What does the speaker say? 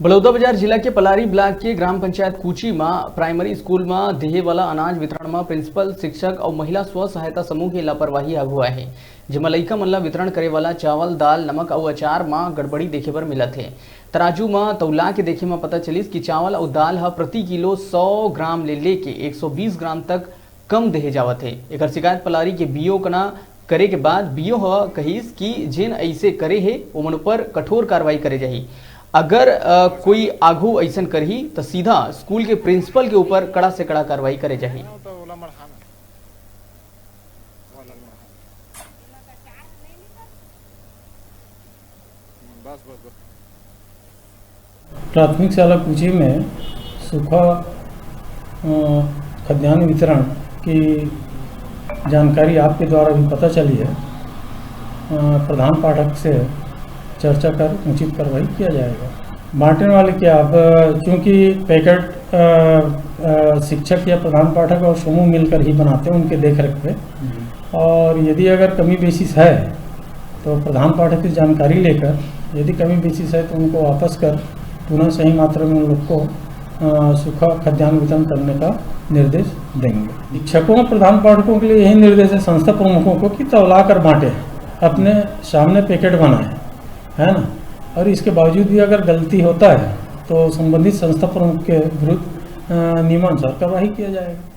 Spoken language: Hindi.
बड़ौदा जिला के पलारी ब्लॉक के ग्राम पंचायत कूची में प्राइमरी स्कूल में देहे वाला अनाज वितरण में प्रिंसिपल, शिक्षक और महिला स्व सहायता समूह की लापरवाही आगू है, जिसमें लइका मन ला वितरण करे वाला चावल, दाल, नमक और अचार में गड़बड़ी देखे बर मिलत है। तराजू में तौला के देखे में पता चलिस कि चावल और दाल प्रति किलो 100 ग्राम ले लेके 120 ग्राम तक कम देहे जावत है। एक शिकायत पलारी के बीओ कना करे के बाद बीओ कहिस कि जिन ऐसे करे है ओमन पर कठोर कार्रवाई करे जाही। अगर कोई आगू ऐसा करही तो सीधा स्कूल के प्रिंसिपल के ऊपर कड़ा से कड़ा कार्रवाई करे जाही। प्राथमिक शाला कूची में सूखा खाद्यान्न वितरण की जानकारी आपके द्वारा भी पता चली है। प्रधान पाठक से चर्चा कर उचित कार्रवाई किया जाएगा। बांटने वाले क्या, अब चूँकि पैकेट शिक्षक या प्रधान पाठक और समूह मिलकर ही बनाते हैं उनके देखरेख पे, और यदि अगर कमी बेसिस है तो प्रधान पाठक की जानकारी लेकर यदि कमी बेसिस है तो उनको वापस कर पुनः सही मात्रा में उन लोग को सूखा खाद्यान्न वितरण करने का निर्देश देंगे। शिक्षकों और प्रधान पाठकों के लिए यही निर्देश है संस्था प्रमुखों को कि तौला कर बांटे, अपने सामने पैकेट बनाए, है ना। और इसके बावजूद भी अगर गलती होता है तो संबंधित संस्था प्रमुख के विरुद्ध नियमानुसार कार्रवाई किया जाएगा।